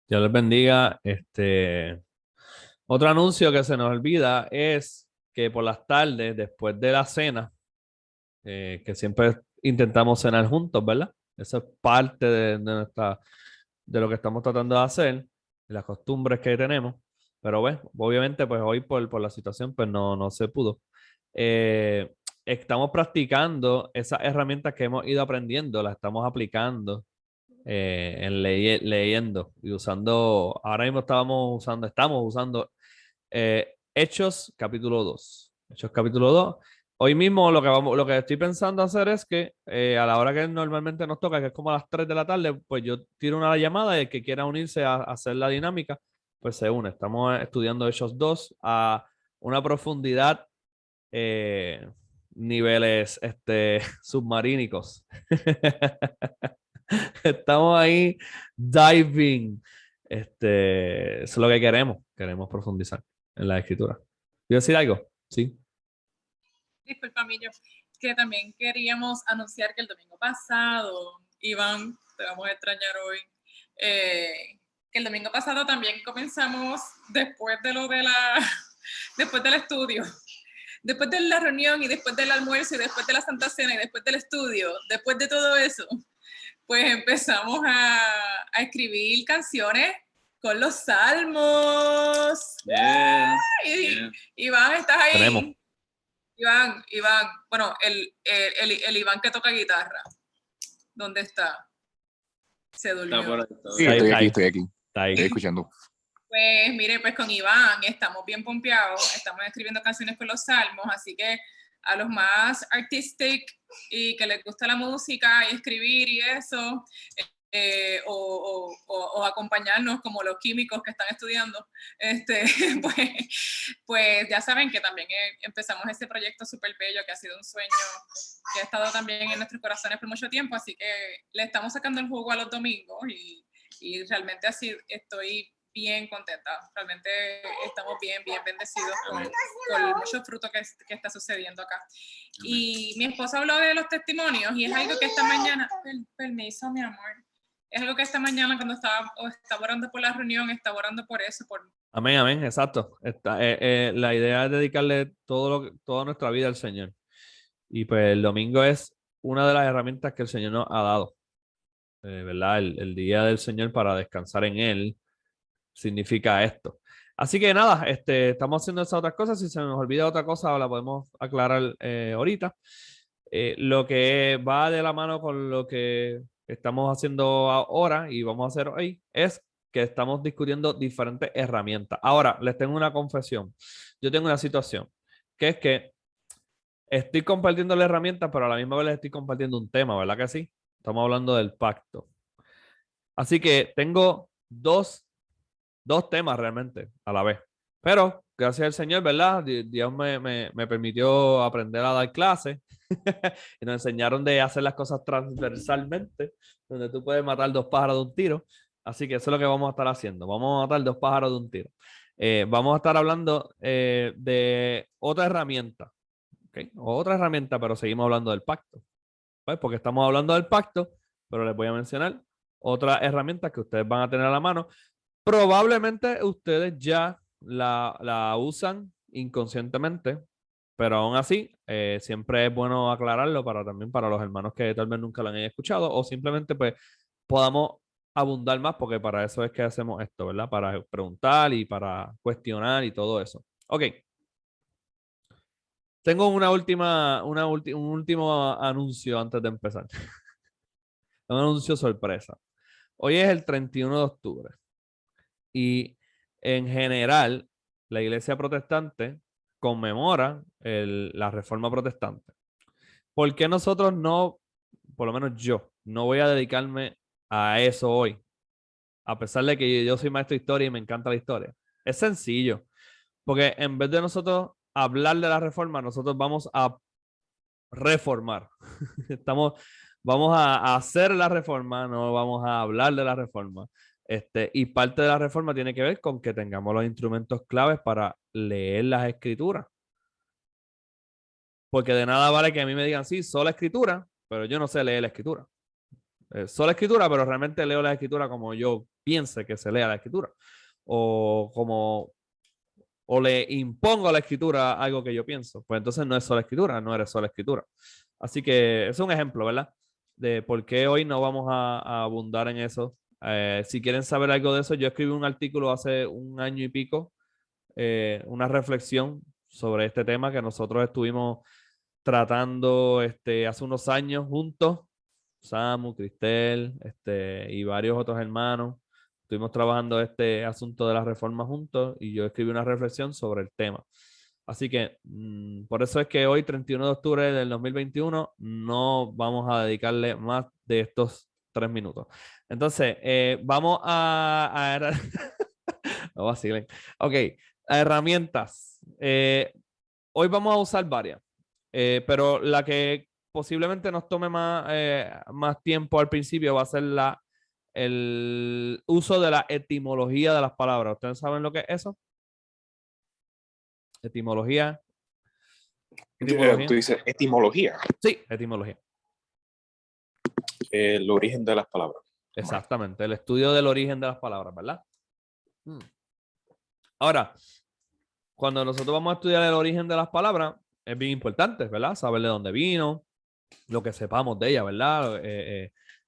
Dios les bendiga. Otro anuncio que se nos olvida es que por las tardes, después de la cena, que siempre intentamos cenar juntos, ¿verdad? Eso es parte de lo que estamos tratando de hacer, de las costumbres que tenemos. Pero bueno, obviamente, pues hoy por la situación, pues no se pudo. Eh, Estamos practicando esas herramientas que hemos ido aprendiendo, las estamos aplicando leyendo y usando, ahora mismo estamos usando Hechos capítulo 2. Hechos capítulo 2. Hoy mismo lo que estoy pensando hacer es que a la hora que normalmente nos toca, que es como a las 3 de la tarde, pues yo tiro una llamada y el que quiera unirse a hacer la dinámica, pues se une. Estamos estudiando Hechos 2 a una profundidad, niveles submarínicos. Estamos ahí diving. Eso es lo que queremos. Queremos profundizar en la escritura. ¿Quiero decir algo? Sí. Disculpa, Millo, que también queríamos anunciar que el domingo pasado, Iván, te vamos a extrañar hoy, que el domingo pasado también comenzamos después de después del estudio, después de la reunión y después del almuerzo y después de la Santa Cena y después del estudio, después de todo eso, pues empezamos a escribir canciones con los salmos. Yeah, Iván, ¿estás ahí? Tenemos. Iván, bueno, el Iván que toca guitarra, ¿dónde está? Se durmió. Sí, estoy aquí. Está ahí. Estoy escuchando. Pues mire, pues con Iván estamos bien pompeados, estamos escribiendo canciones con los salmos, así que a los más artistic y que les gusta la música y escribir y eso, o acompañarnos como los químicos que están estudiando, pues ya saben que también empezamos este proyecto súper bello que ha sido un sueño que ha estado también en nuestros corazones por mucho tiempo, así que le estamos sacando el jugo a los domingos y realmente así estoy bien contenta, realmente estamos bien bendecidos con mucho fruto que está sucediendo acá. Y mi esposo habló de los testimonios y es algo que esta mañana, permiso mi amor, es algo que esta mañana cuando estaba orando por la reunión, estaba orando por eso. Amén, exacto. La idea es dedicarle toda nuestra vida al Señor. Y pues el domingo es una de las herramientas que el Señor nos ha dado. ¿Verdad? El día del Señor para descansar en Él significa esto. Así que nada, estamos haciendo esas otras cosas. Si se nos olvida otra cosa, la podemos aclarar ahorita. Lo que va de la mano con lo que estamos haciendo ahora y vamos a hacer hoy es que estamos discutiendo diferentes herramientas. Ahora, les tengo una confesión. Yo tengo una situación, que es que estoy compartiendo la herramienta, pero a la misma vez les estoy compartiendo un tema, ¿verdad que sí? Estamos hablando del pacto. Así que tengo dos temas realmente a la vez. Pero gracias al Señor, ¿verdad? Dios me permitió aprender a dar clases y nos enseñaron de hacer las cosas transversalmente, donde tú puedes matar dos pájaros de un tiro. Así que eso es lo que vamos a estar haciendo. Vamos a matar dos pájaros de un tiro. Vamos a estar hablando de otra herramienta. ¿Okay? Otra herramienta, pero seguimos hablando del pacto. Pues porque estamos hablando del pacto, pero les voy a mencionar otra herramienta que ustedes van a tener a la mano. Probablemente ustedes ya la usan inconscientemente, pero aún así siempre es bueno aclararlo también para los hermanos que tal vez nunca lo han escuchado o simplemente pues podamos abundar más porque para eso es que hacemos esto, ¿verdad? Para preguntar y para cuestionar y todo eso. Ok. Tengo un último anuncio antes de empezar. Un anuncio sorpresa. Hoy es el 31 de octubre. Y en general, la iglesia protestante conmemora la reforma protestante. ¿Por qué nosotros no, por lo menos yo, no voy a dedicarme a eso hoy? A pesar de que yo soy maestro de historia y me encanta la historia. Es sencillo. Porque en vez de nosotros hablar de la reforma, nosotros vamos a reformar. Vamos a hacer la reforma, no vamos a hablar de la reforma. Y parte de la reforma tiene que ver con que tengamos los instrumentos claves para leer las escrituras. Porque de nada vale que a mí me digan, sí, solo escritura, pero yo no sé leer la escritura. sola escritura, pero realmente leo la escritura como yo piense que se lea la escritura. O le impongo a la escritura algo que yo pienso. Pues entonces no es sola escritura, no eres sola escritura. Así que es un ejemplo, ¿verdad? De por qué hoy no vamos a abundar en eso. Si quieren saber algo de eso, yo escribí un artículo hace un año y pico, una reflexión sobre este tema que nosotros estuvimos tratando hace unos años juntos, Samu, Cristel, y varios otros hermanos. Estuvimos trabajando este asunto de la reforma juntos y yo escribí una reflexión sobre el tema. Así que por eso es que hoy, 31 de octubre del 2021, no vamos a dedicarle más de estos 3 minutos. Entonces, vamos a no vacilen. Ok, herramientas. Hoy vamos a usar varias, pero la que posiblemente nos tome más tiempo al principio va a ser el uso de la etimología de las palabras. ¿Ustedes saben lo que es eso? Etimología. Tú dices etimología. Sí, etimología. El origen de las palabras. Exactamente, el estudio del origen de las palabras, ¿verdad? Ahora, cuando nosotros vamos a estudiar el origen de las palabras, es bien importante, ¿verdad? Saber de dónde vino, lo que sepamos de ella, ¿verdad?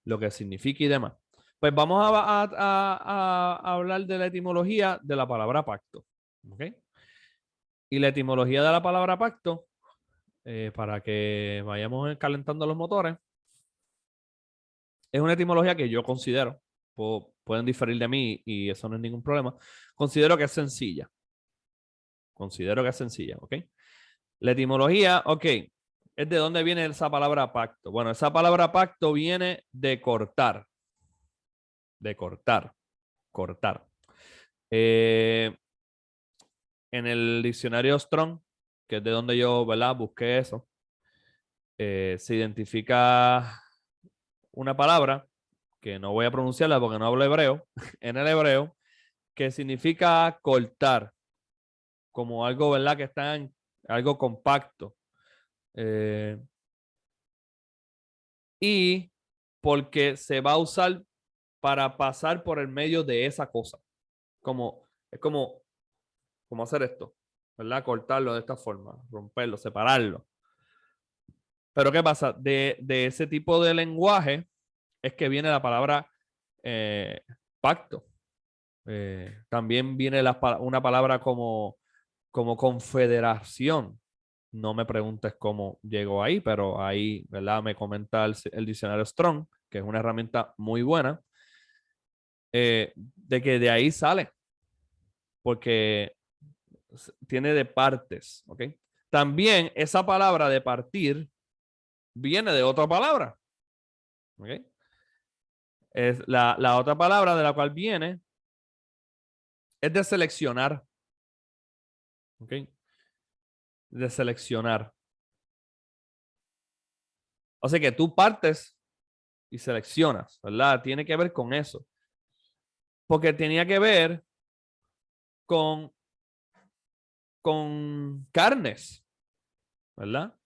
Lo que significa y demás. Pues vamos a hablar de la etimología de la palabra pacto. ¿Ok? Y la etimología de la palabra pacto, para que vayamos calentando los motores, es una etimología que yo considero, pueden diferir de mí y eso no es ningún problema, considero que es sencilla. Considero que es sencilla, ¿ok? La etimología, ok, es de dónde viene esa palabra pacto. Bueno, esa palabra pacto viene de cortar. De cortar. Cortar. En el diccionario Strong, que es de donde yo, ¿verdad? Busqué eso, se identifica una palabra que no voy a pronunciarla porque no hablo hebreo, en el hebreo, que significa cortar, como algo, ¿verdad? Que está en algo compacto. Y porque se va a usar para pasar por el medio de esa cosa. Es como hacer esto, ¿verdad? Cortarlo de esta forma, romperlo, separarlo. Pero ¿qué pasa? De ese tipo de lenguaje es que viene la palabra pacto. También viene una palabra como confederación. No me preguntes cómo llegó ahí, pero ahí, ¿verdad? Me comenta el diccionario Strong, que es una herramienta muy buena, de que de ahí sale, porque tiene de partes, ¿ok? También esa palabra de partir viene de otra palabra, ¿ok? Es la otra palabra de la cual viene es de seleccionar, ¿ok? De seleccionar. O sea que tú partes y seleccionas, ¿verdad? Tiene que ver con eso. Porque tenía que ver con carnes, ¿verdad?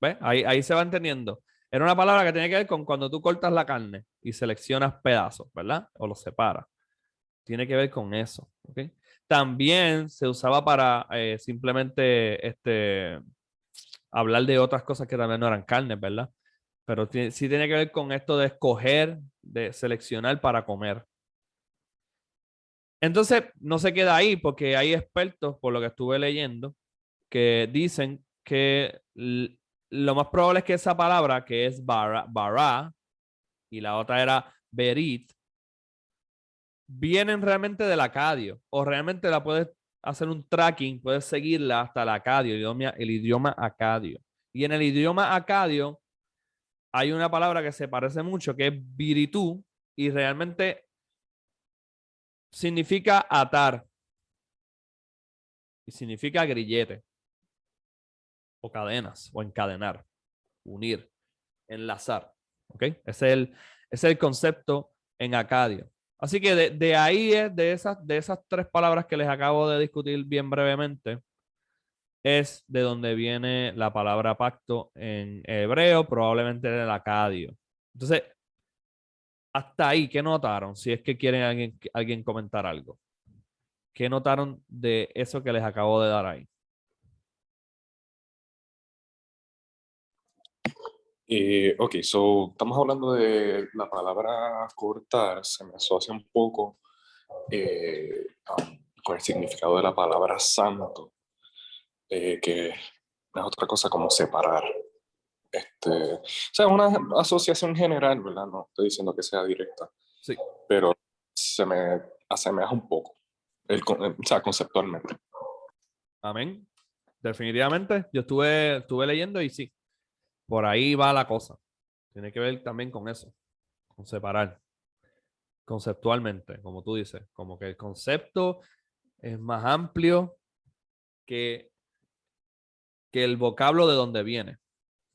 ¿Ves? Ahí se va entendiendo. Era una palabra que tenía que ver con cuando tú cortas la carne y seleccionas pedazos, ¿verdad? O los separas. Tiene que ver con eso, ¿ok? También se usaba para simplemente hablar de otras cosas que también no eran carnes, ¿verdad? Pero sí tiene que ver con esto de escoger, de seleccionar para comer. Entonces, no se queda ahí porque hay expertos, por lo que estuve leyendo, que dicen que lo más probable es que esa palabra, que es bara, y la otra era berit, vienen realmente del acadio, o realmente la puedes hacer un tracking, puedes seguirla hasta el acadio, el idioma acadio. Y en el idioma acadio hay una palabra que se parece mucho, que es viritú, y realmente significa atar y significa grillete o cadenas o encadenar, unir, enlazar. ¿Ok? Ese es el concepto en acadio. Así que de ahí es de esas 3 palabras que les acabo de discutir bien brevemente, es de donde viene la palabra pacto en hebreo, probablemente en el acadio. Entonces, hasta ahí, ¿qué notaron? Si es que quieren alguien comentar algo. ¿Qué notaron de eso que les acabo de dar ahí? Ok, so estamos hablando de la palabra cortar, se me asocia un poco con el significado de la palabra santo, que es otra cosa como separar. O sea, una asociación general, ¿verdad? No estoy diciendo que sea directa, Sí. pero se me asemeja un poco, o sea, conceptualmente. Amén. Definitivamente, yo estuve leyendo y sí, por ahí va la cosa. Tiene que ver también con eso, con separar conceptualmente, como tú dices, como que el concepto es más amplio que, que el vocablo de donde viene.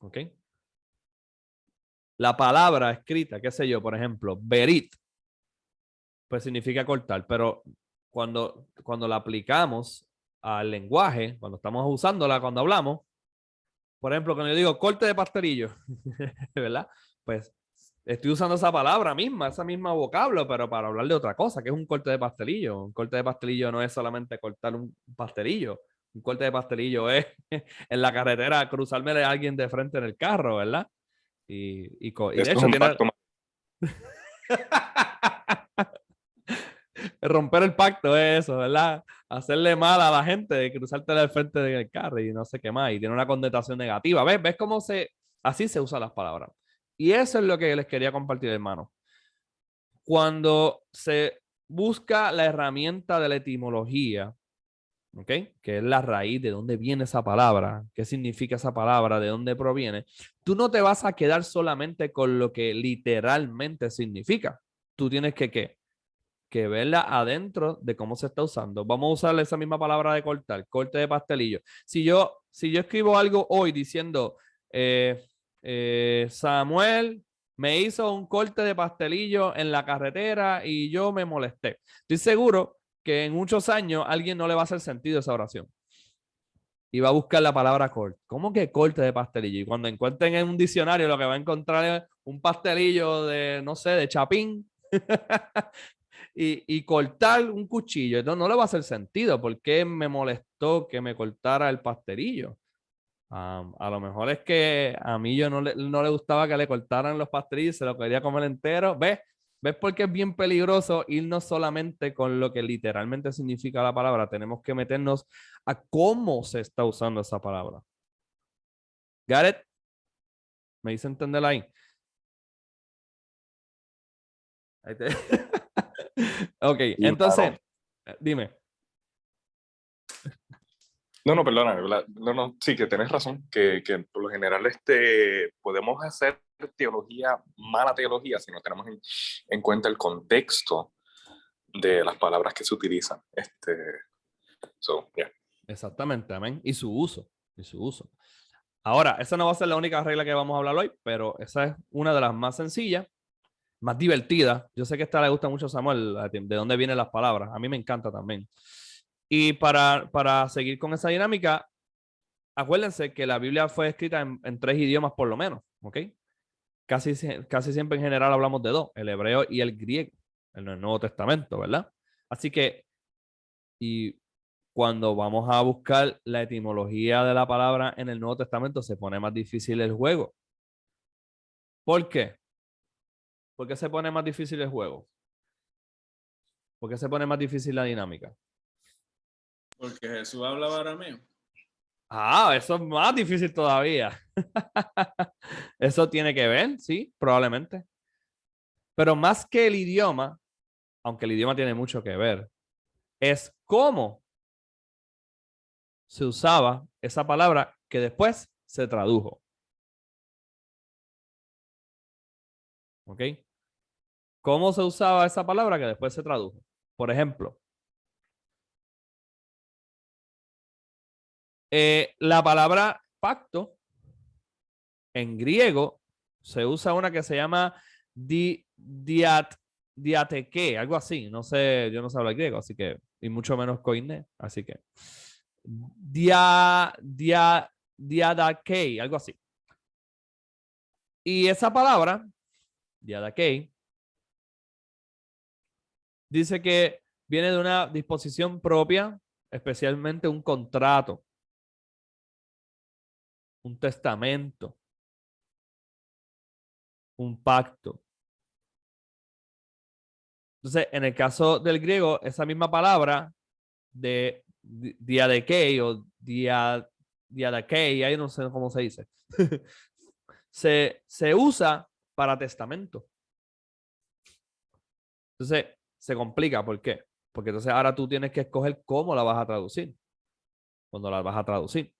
¿Ok? La palabra escrita, qué sé yo, por ejemplo, berit, pues significa cortar, pero cuando la aplicamos al lenguaje, cuando estamos usándola, cuando hablamos, por ejemplo, cuando yo digo corte de pastelillo, ¿verdad? Pues estoy usando esa palabra misma, esa misma vocablo, pero para hablar de otra cosa, que es un corte de pastelillo. Un corte de pastelillo no es solamente cortar un pastelillo. Un corte de pastelillo es en la carretera cruzarme a alguien de frente en el carro, ¿verdad? Y de Esto es hecho un tiene pacto. romper el pacto es eso, ¿verdad? Hacerle mal a la gente de cruzarte al frente del carro y no sé qué más. Y tiene una connotación negativa. ¿Ves cómo así se usan las palabras? Y eso es lo que les quería compartir, hermano. Cuando se busca la herramienta de la etimología, ¿ok? Que es la raíz de dónde viene esa palabra, qué significa esa palabra, de dónde proviene, tú no te vas a quedar solamente con lo que literalmente significa. Tú tienes que verla adentro de cómo se está usando. Vamos a usar esa misma palabra de cortar, corte de pastelillo. Si yo escribo algo hoy diciendo, Samuel me hizo un corte de pastelillo en la carretera y yo me molesté. Estoy seguro que en muchos años a alguien no le va a hacer sentido esa oración. Y va a buscar la palabra corte. ¿Cómo que corte de pastelillo? Y cuando encuentren en un diccionario lo que va a encontrar es un pastelillo de, no sé, de chapín. y cortar un cuchillo. Entonces no le va a hacer sentido. ¿Por qué me molestó que me cortara el pastelillo? A lo mejor es que a mí yo no le gustaba que le cortaran los pastelillos, se lo quería comer entero. ¿Ves por qué es bien peligroso irnos solamente con lo que literalmente significa la palabra? Tenemos que meternos a cómo se está usando esa palabra. Gareth, ¿me hice entender ahí? Ahí te... Ok, Y, entonces, dime. no, perdona, no, sí, que tienes razón, que por lo general podemos hacer teología, mala teología, si no tenemos en cuenta el contexto de las palabras que se utilizan. Yeah. Exactamente, amén. Y su uso, y su uso. Ahora, esa no va a ser la única regla que vamos a hablar hoy, pero esa es una de las más sencillas, más divertidas. Yo sé que esta le gusta mucho a Samuel, de dónde vienen las palabras. A mí me encanta también. Y para seguir con esa dinámica, acuérdense que la Biblia fue escrita en 3 idiomas por lo menos, ¿ok? Casi siempre en general hablamos de 2, el hebreo y el griego, en el Nuevo Testamento, ¿verdad? Así que, y cuando vamos a buscar la etimología de la palabra en el Nuevo Testamento, se pone más difícil el juego. ¿Por qué? ¿Por qué se pone más difícil el juego? ¿Por qué se pone más difícil la dinámica? Porque Jesús hablaba arameo. Eso es más difícil todavía. Eso tiene que ver, sí, probablemente. Pero más que el idioma, aunque el idioma tiene mucho que ver, es cómo se usaba esa palabra que después se tradujo. ¿Ok? ¿Cómo se usaba esa palabra que después se tradujo? Por ejemplo, la palabra pacto en griego se usa una que se llama diateke, algo así. No sé, yo no sé hablar griego, así que, y mucho menos koiné, así que. Diadakei, algo así. Y esa palabra, diadakei, Dice que viene de una disposición propia, especialmente un contrato, un testamento, un pacto. Entonces, en el caso del griego, esa misma palabra de diadekei o diadakei, ahí no sé cómo se dice, se usa para testamento. Entonces, se complica. ¿Por qué? Porque entonces ahora tú tienes que escoger cómo la vas a traducir. Cuando la vas a traducir.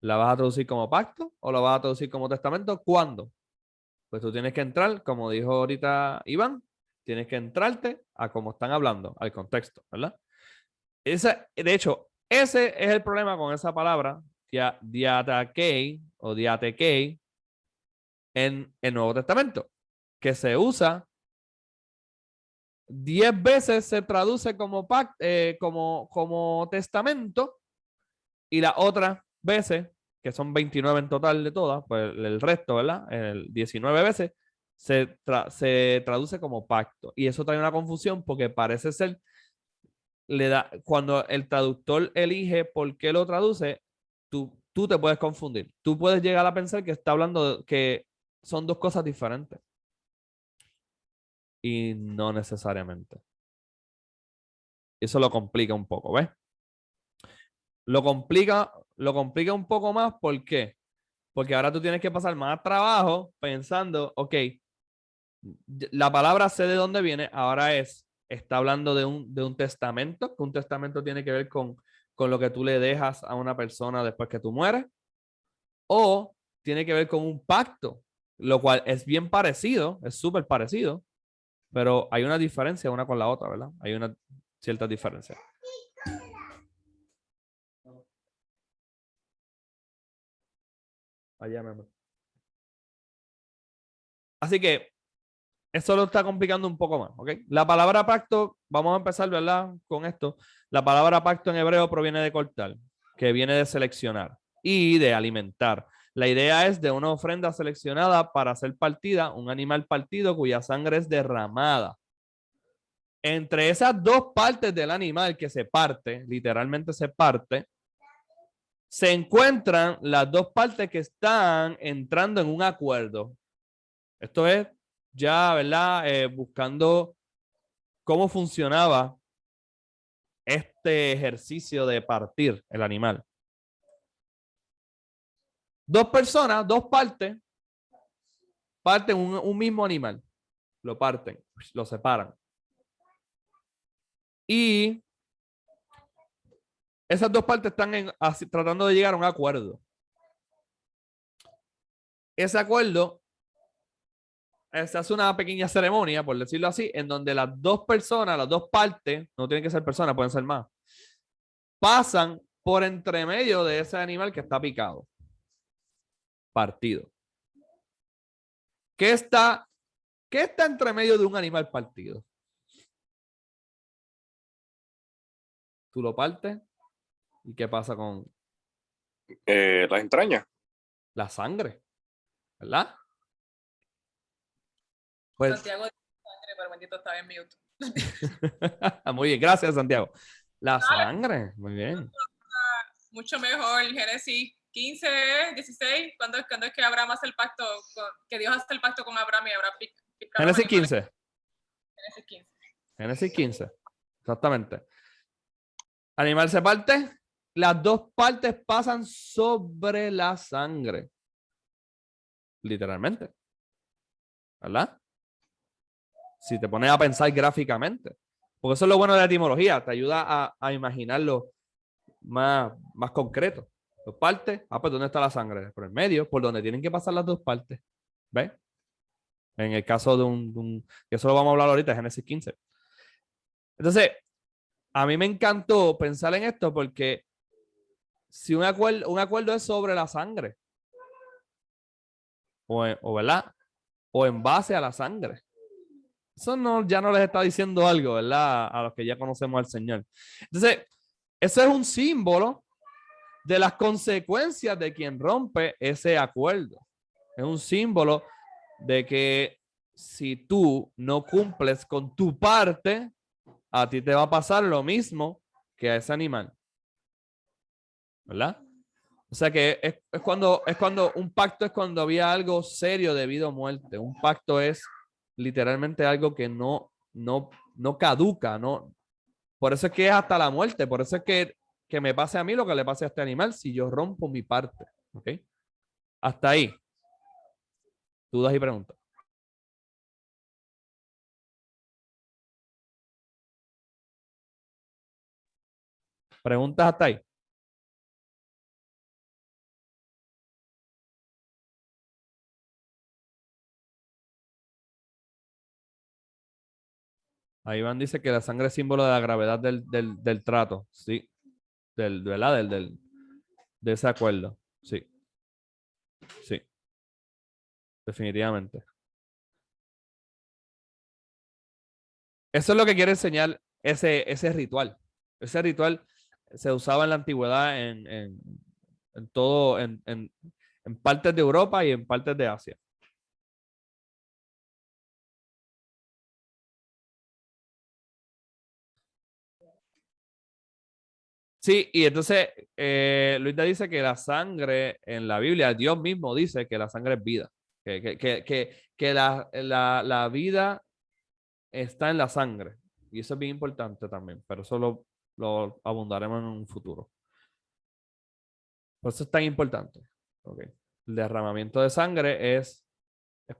¿La vas a traducir como pacto o la vas a traducir como testamento? ¿Cuándo? Pues tú tienes que entrar, como dijo ahorita Iván, tienes que entrarte a cómo están hablando, al contexto, ¿verdad? De hecho, ese es el problema con esa palabra, diatakei o diatekei, en el Nuevo Testamento, que se usa 10 veces, se traduce como testamento, y las otras veces, que son 29 en total de todas, pues el resto, ¿verdad? 19 veces se traduce como pacto. Y eso trae una confusión porque parece ser, cuando el traductor elige por qué lo traduce, tú te puedes confundir. Tú puedes llegar a pensar que está hablando que son dos cosas diferentes. Y no necesariamente. Eso lo complica un poco, ¿ves? Lo complica un poco más. ¿Por qué? Porque ahora tú tienes que pasar más trabajo pensando, ok, la palabra sé de dónde viene, ahora está hablando de un testamento, que un testamento tiene que ver con lo que tú le dejas a una persona después que tú mueres, o tiene que ver con un pacto, lo cual es bien parecido, es súper parecido, pero hay una diferencia una con la otra, ¿verdad? Hay una cierta diferencia. Allá, mi amor. Así que eso lo está complicando un poco más, ¿ok? La palabra pacto, vamos a empezar, ¿verdad? Con esto. La palabra pacto en hebreo proviene de cortar, que viene de seleccionar y de alimentar. La idea es de una ofrenda seleccionada para ser partida, un animal partido cuya sangre es derramada. Entre esas dos partes del animal que se parte, literalmente se parte, se encuentran las dos partes que están entrando en un acuerdo. Esto es ya, ¿verdad? Buscando cómo funcionaba este ejercicio de partir el animal. Dos personas, dos partes, parten un mismo animal. Lo parten, lo separan. Y esas dos partes están tratando de llegar a un acuerdo. Ese acuerdo se hace una pequeña ceremonia, por decirlo así, en donde las dos personas, las dos partes, no tienen que ser personas, pueden ser más, pasan por entre medio de ese animal que está picado, partido. ¿Qué está entre medio de un animal partido? Tú lo partes y ¿qué pasa con Las entrañas. la sangre? ¿Verdad? Pues, Santiago dice sangre, pero bendito estaba en mute. muy bien, gracias Santiago. La sangre, muy bien. Mucho mejor, Génesis 15, 16, ¿cuándo es que Abraham hace el pacto, que Dios hace el pacto con Abraham y Abraham pica Génesis 15. Génesis 15. Génesis 15, exactamente. Animal se parte, las dos partes pasan sobre la sangre. Literalmente. ¿Verdad? Si te pones a pensar gráficamente. Porque eso es lo bueno de la etimología, te ayuda a imaginarlo más concreto. Dos partes, pues ¿dónde está la sangre? Por el medio, por donde tienen que pasar las dos partes. ¿Ves? En el caso de que eso lo vamos a hablar ahorita, Génesis 15. Entonces, a mí me encantó pensar en esto porque si un acuerdo es sobre la sangre, o ¿verdad? O en base a la sangre. Eso ya no les está diciendo algo, ¿verdad? A los que ya conocemos al Señor. Entonces, eso es un símbolo de las consecuencias de quien rompe ese acuerdo. Es un símbolo de que si tú no cumples con tu parte, a ti te va a pasar lo mismo que a ese animal. ¿Verdad? O sea que es cuando un pacto es cuando había algo serio de vida o muerte. Un pacto es literalmente algo que no caduca, no. Por eso es que es hasta la muerte. Por eso es que me pase a mí lo que le pase a este animal si yo rompo mi parte. ¿Ok? Hasta ahí. Dudas y preguntas. Preguntas hasta ahí. Ahí Iván dice que la sangre es símbolo de la gravedad del trato. Sí. ¿Verdad? De ese acuerdo. Sí. Sí. Definitivamente. Eso es lo que quiere enseñar ese ritual. Ese ritual se usaba en la antigüedad en todo, en partes de Europa y en partes de Asia. Sí, y entonces Luisa dice que la sangre en la Biblia, Dios mismo dice que la sangre es vida, que la vida está en la sangre. Y eso es bien importante también, pero eso lo abundaremos en un futuro. Por eso es tan importante. Okay. El derramamiento de sangre es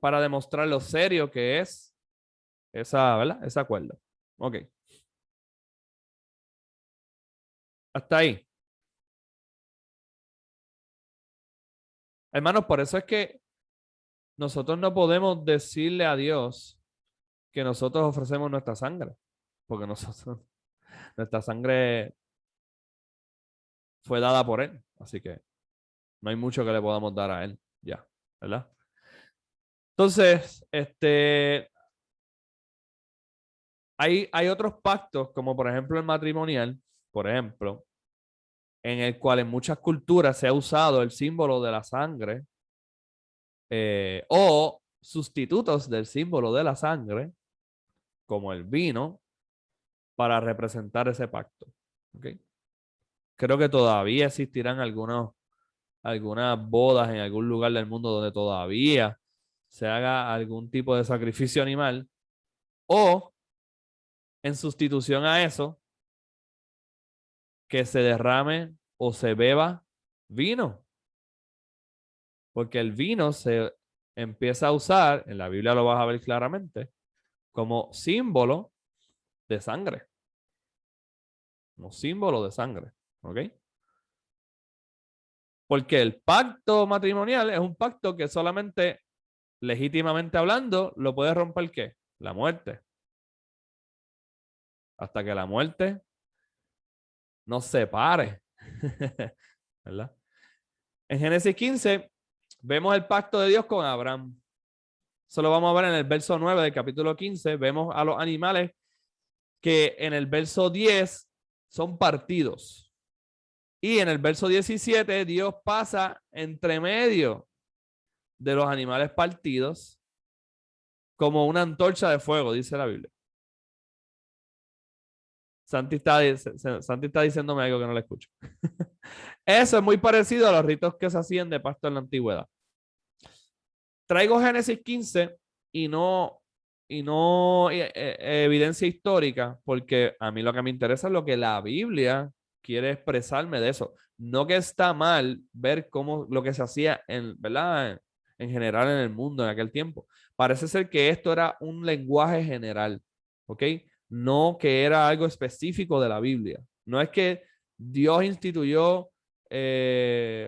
para demostrar lo serio que es ¿verdad? Ese acuerdo. Ok. Hasta ahí. Hermanos, por eso es que nosotros no podemos decirle a Dios que nosotros ofrecemos nuestra sangre, porque nuestra sangre fue dada por Él, así que no hay mucho que le podamos dar a Él, ya, ¿verdad? Entonces, hay otros pactos, como por ejemplo el matrimonial, por ejemplo, en el cual en muchas culturas se ha usado el símbolo de la sangre o sustitutos del símbolo de la sangre, como el vino, para representar ese pacto. ¿Okay? Creo que todavía existirán algunas bodas en algún lugar del mundo donde todavía se haga algún tipo de sacrificio animal o en sustitución a eso, que se derrame o se beba vino. Porque el vino se empieza a usar, en la Biblia lo vas a ver claramente, como símbolo de sangre. Como símbolo de sangre. ¿Ok? Porque el pacto matrimonial es un pacto que solamente, legítimamente hablando, lo puede romper ¿qué? La muerte. Hasta que la muerte nos separe. ¿Verdad? En Génesis 15 vemos el pacto de Dios con Abraham. Eso lo vamos a ver en el verso 9 del capítulo 15. Vemos a los animales que en el verso 10 son partidos. Y en el verso 17 Dios pasa entre medio de los animales partidos como una antorcha de fuego, dice la Biblia. Santi está diciéndome algo que no le escucho. Eso es muy parecido a los ritos que se hacían de pasto en la antigüedad. Traigo Génesis 15 y no evidencia histórica, porque a mí lo que me interesa es lo que la Biblia quiere expresarme de eso. No que está mal ver cómo lo que se hacía ¿verdad? En general en el mundo en aquel tiempo. Parece ser que esto era un lenguaje general, ¿ok? No que era algo específico de la Biblia. No es que Dios instituyó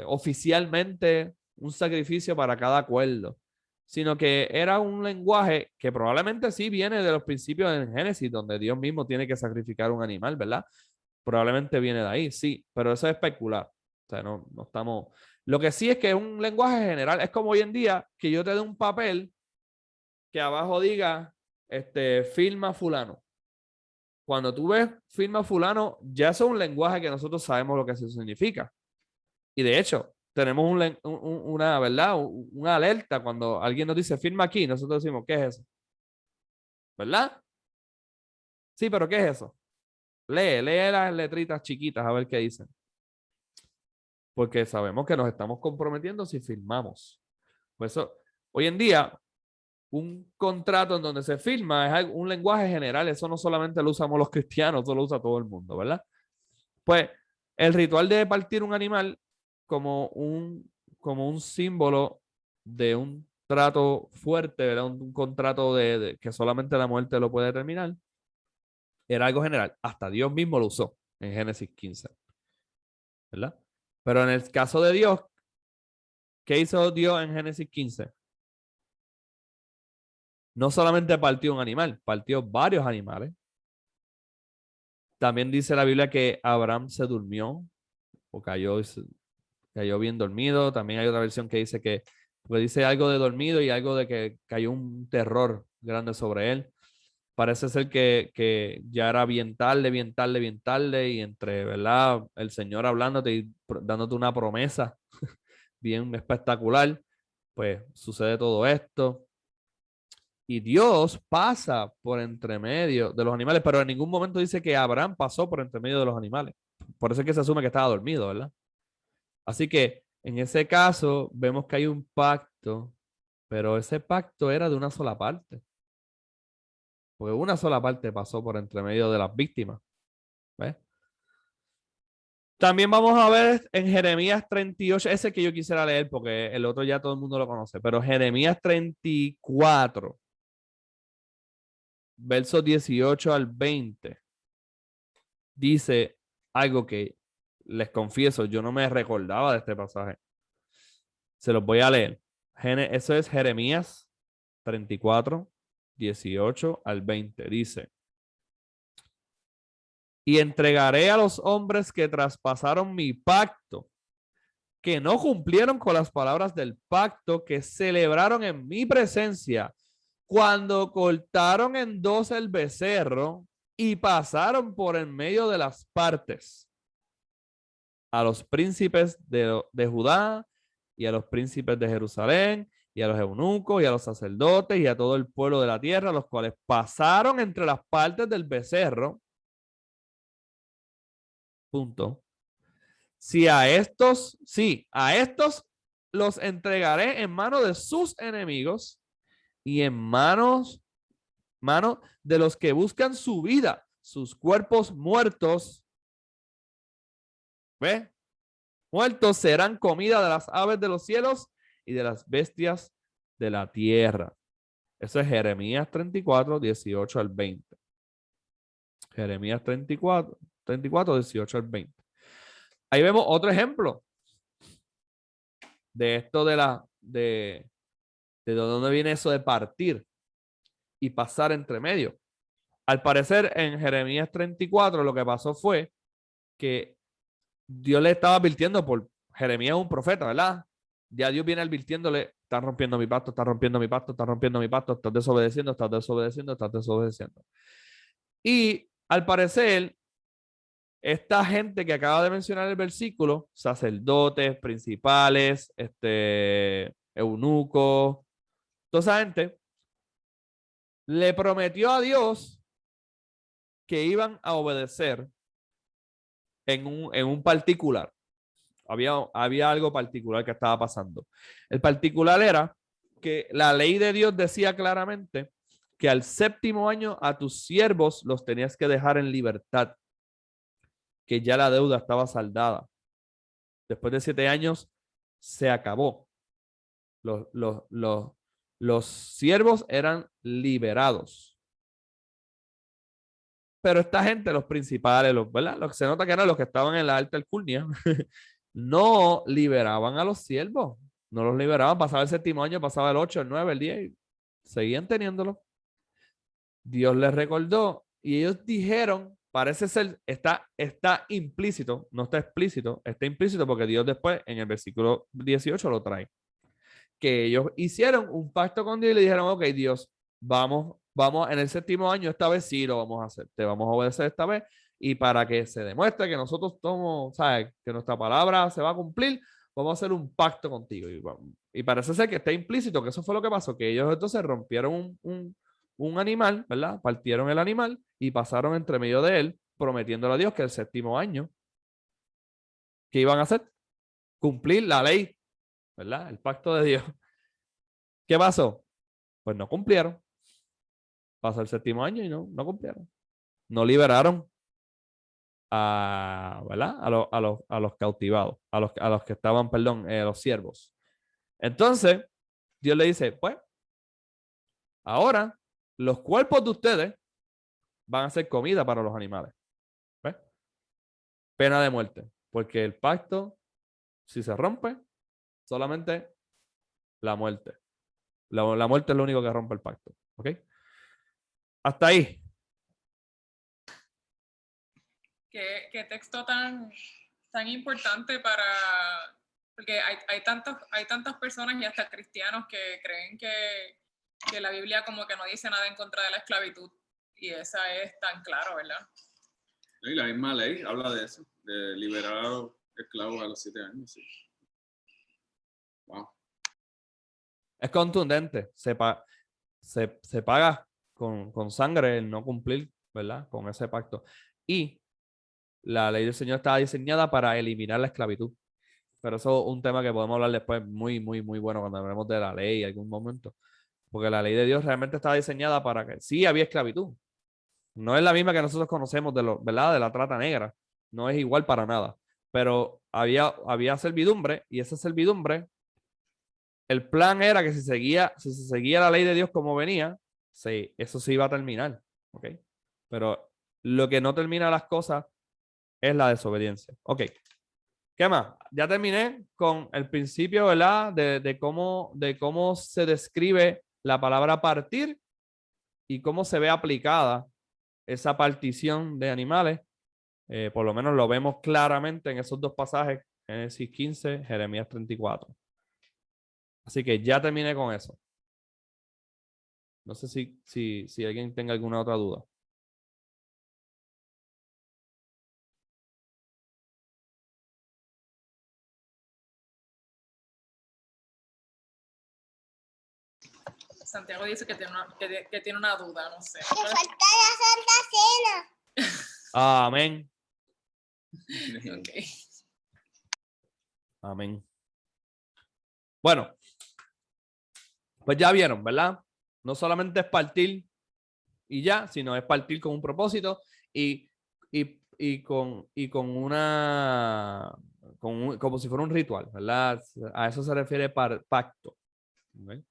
oficialmente un sacrificio para cada acuerdo, sino que era un lenguaje que probablemente sí viene de los principios en Génesis, donde Dios mismo tiene que sacrificar un animal, ¿verdad? Probablemente viene de ahí, sí, pero eso es especular. O sea, no estamos... Lo que sí es que es un lenguaje general. Es como hoy en día que yo te dé un papel que abajo diga, firma fulano. Cuando tú ves firma fulano, ya eso es un lenguaje que nosotros sabemos lo que eso significa. Y de hecho, tenemos una, ¿verdad? Una alerta cuando alguien nos dice firma aquí, nosotros decimos, ¿qué es eso? ¿verdad? Sí, pero ¿qué es eso? Lee las letritas chiquitas a ver qué dicen. Porque sabemos que nos estamos comprometiendo si firmamos. Por eso, hoy en día, un contrato en donde se firma es un lenguaje general. Eso no solamente lo usamos los cristianos, eso lo usa todo el mundo, ¿verdad? Pues el ritual de partir un animal como un símbolo de un trato fuerte, ¿verdad? Un contrato que solamente la muerte lo puede determinar, era algo general. Hasta Dios mismo lo usó en Génesis 15, ¿verdad? Pero en el caso de Dios, ¿qué hizo Dios en Génesis 15? No solamente partió un animal, partió varios animales. También dice la Biblia que Abraham se durmió o cayó bien dormido. También hay otra versión que dice porque dice algo de dormido y algo de que cayó un terror grande sobre él. Parece ser que ya era bien tarde, bien tarde, bien tarde, y entre, ¿verdad? El Señor hablándote y dándote una promesa bien espectacular, pues sucede todo esto. Y Dios pasa por entre medio de los animales, pero en ningún momento dice que Abraham pasó por entre medio de los animales. Por eso es que se asume que estaba dormido, ¿verdad? Así que en ese caso vemos que hay un pacto, pero ese pacto era de una sola parte. Porque una sola parte pasó por entre medio de las víctimas. ¿Ves? También vamos a ver en Jeremías 38, ese que yo quisiera leer porque el otro ya todo el mundo lo conoce, pero Jeremías 34, versos 18 al 20, dice algo que les confieso, yo no me recordaba de este pasaje. Se los voy a leer. Eso es Jeremías 34, 18 al 20. Dice: y entregaré a los hombres que traspasaron mi pacto, que no cumplieron con las palabras del pacto que celebraron en mi presencia, cuando cortaron en dos el becerro y pasaron por en medio de las partes, a los príncipes de Judá y a los príncipes de Jerusalén y a los eunucos y a los sacerdotes y a todo el pueblo de la tierra, los cuales pasaron entre las partes del becerro. Punto. A estos los entregaré en mano de sus enemigos y en mano de los que buscan su vida, sus cuerpos muertos. ¿Ve? Muertos serán comida de las aves de los cielos y de las bestias de la tierra. Eso es Jeremías 34, 18 al 20. Jeremías 34, 18 al 20. Ahí vemos otro ejemplo de esto de dónde viene eso de partir y pasar entre medio. Al parecer, en Jeremías 34, lo que pasó fue que Dios le estaba advirtiendo por Jeremías, un profeta, ¿verdad? Ya Dios viene advirtiéndole: están rompiendo mi pacto, están rompiendo mi pacto, están rompiendo mi pacto, estás desobedeciendo, estás desobedeciendo, estás desobedeciendo. Y al parecer, esta gente que acaba de mencionar el versículo, sacerdotes, principales, eunucos, toda esa gente, le prometió a Dios que iban a obedecer en un particular. Había algo particular que estaba pasando. El particular era que la ley de Dios decía claramente que al séptimo año a tus siervos los tenías que dejar en libertad, que ya la deuda estaba saldada. Después de 7 años se acabó. Los siervos eran liberados. Pero esta gente, los principales, ¿verdad? Lo que se nota que eran los que estaban en la alta alcurnia, no liberaban a los siervos. No los liberaban. Pasaba el séptimo año, pasaba el 8, el 9, el 10 y seguían teniéndolo. Dios les recordó y ellos dijeron, parece ser, está implícito, no está explícito, está implícito porque Dios después en el versículo 18 lo trae. Que ellos hicieron un pacto con Dios y le dijeron: ok, Dios, vamos en el séptimo año, esta vez sí lo vamos a hacer, te vamos a obedecer esta vez, y para que se demuestre que nosotros somos, ¿sabes? Que nuestra palabra se va a cumplir, vamos a hacer un pacto contigo. Y parece ser que está implícito que eso fue lo que pasó, que ellos entonces rompieron un animal, ¿verdad? Partieron el animal y pasaron entre medio de él, prometiéndole a Dios que el séptimo año, ¿qué iban a hacer? Cumplir la ley, ¿verdad? El pacto de Dios. ¿Qué pasó? Pues no cumplieron. Pasó el séptimo año y no cumplieron. No liberaron ¿verdad? A los cautivados, a los que estaban, perdón, los siervos. Entonces, Dios le dice, pues, ahora los cuerpos de ustedes van a ser comida para los animales. ¿Ves? Pena de muerte, porque el pacto, si se rompe, solamente la muerte. La muerte es lo único que rompe el pacto. ¿Ok? Hasta ahí. ¿Qué texto tan importante porque hay tantas personas y hasta cristianos que creen que la Biblia como que no dice nada en contra de la esclavitud, y esa es tan claro, ¿verdad? Y la misma ley habla de eso, de liberar a los esclavos a los 7 años. Sí. Wow. Es contundente. Se paga con sangre el no cumplir, ¿verdad? Con ese pacto. Y la ley del Señor está diseñada para eliminar la esclavitud. Pero eso es un tema que podemos hablar después, muy, muy, muy bueno, cuando hablemos de la ley en algún momento. Porque la ley de Dios realmente está diseñada para que sí había esclavitud. No es la misma que nosotros conocemos ¿verdad? De la trata negra. No es igual para nada. Pero había servidumbre, y esa servidumbre, el plan era que si se seguía la ley de Dios como venía, sí, eso se iba a terminar. ¿Ok? Pero lo que no termina las cosas es la desobediencia. Ok. ¿Qué más? Ya terminé con el principio, ¿verdad? De cómo se describe la palabra partir y cómo se ve aplicada esa partición de animales. Por lo menos lo vemos claramente en esos dos pasajes, Génesis 15, Jeremías 34. Así que ya terminé con eso. No sé si alguien tenga alguna otra duda. Santiago dice que tiene una duda, no sé. Me falta la Santa Cena. Amén. Okay. Amén. Bueno, pues ya vieron, ¿verdad? No solamente es partir y ya, sino es partir con un propósito y con como si fuera un ritual, ¿verdad? A eso se refiere pacto. ¿Okay?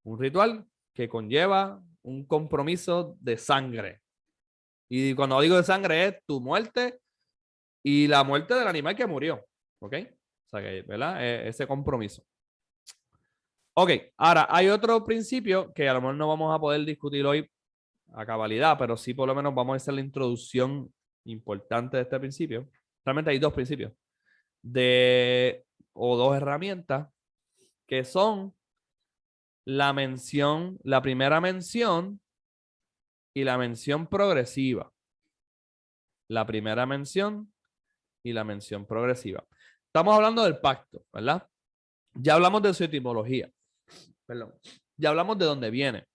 Un ritual que conlleva un compromiso de sangre. Y cuando digo de sangre es tu muerte y la muerte del animal que murió. ¿Ok? O sea que, ¿verdad? Ese compromiso. Ok, ahora hay otro principio que a lo mejor no vamos a poder discutir hoy a cabalidad, pero sí por lo menos vamos a hacer la introducción importante de este principio. Realmente hay dos principios o dos herramientas que son la primera mención y la mención progresiva. La primera mención y la mención progresiva. Estamos hablando del pacto, ¿verdad? Ya hablamos de su etimología. Perdón. Ya hablamos de dónde viene.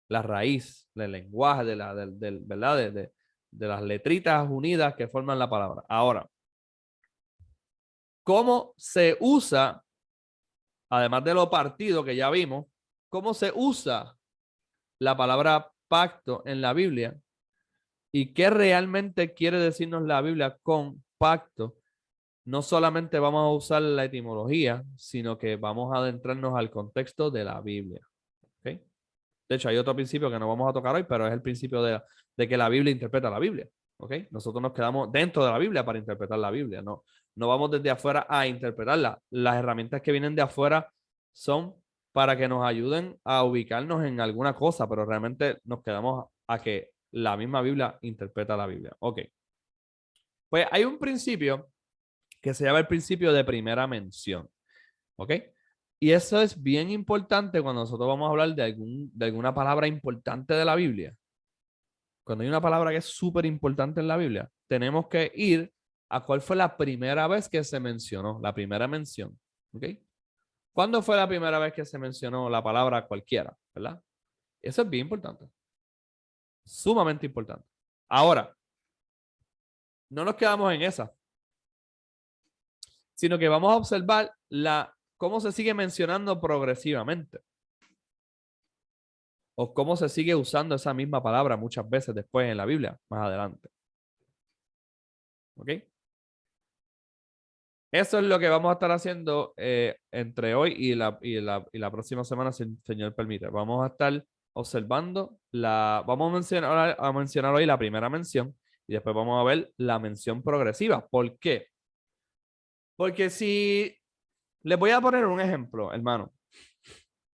La raíz, del lenguaje, ¿verdad? De las letritas unidas que forman la palabra. Ahora, ¿cómo se usa, además de lo partido que ya vimos, cómo se usa la palabra pacto en la Biblia? ¿Y qué realmente quiere decirnos la Biblia con pacto? No solamente vamos a usar la etimología, sino que vamos a adentrarnos al contexto de la Biblia. ¿Okay? De hecho, hay otro principio que no vamos a tocar hoy, pero es el principio de que la Biblia interpreta la Biblia. ¿Okay? Nosotros nos quedamos dentro de la Biblia para interpretar la Biblia. No vamos desde afuera a interpretarla. Las herramientas que vienen de afuera son para que nos ayuden a ubicarnos en alguna cosa, pero realmente nos quedamos a que la misma Biblia interpreta la Biblia. Ok. Pues hay un principio que se llama el principio de primera mención. ¿Ok? Y eso es bien importante cuando nosotros vamos a hablar de alguna palabra importante de la Biblia. Cuando hay una palabra que es súper importante en la Biblia, tenemos que ir a cuál fue la primera vez que se mencionó, la primera mención. ¿Ok? ¿Cuándo fue la primera vez que se mencionó la palabra cualquiera? ¿Verdad? Eso es bien importante. Sumamente importante. Ahora, no nos quedamos en esa, sino que vamos a observar cómo se sigue mencionando progresivamente. O cómo se sigue usando esa misma palabra muchas veces después en la Biblia, más adelante. ¿Ok? Eso es lo que vamos a estar haciendo entre hoy y la próxima semana, si el Señor permite. Vamos a estar observando vamos a mencionar hoy la primera mención y después vamos a ver la mención progresiva. ¿Por qué? Porque si les voy a poner un ejemplo, hermano.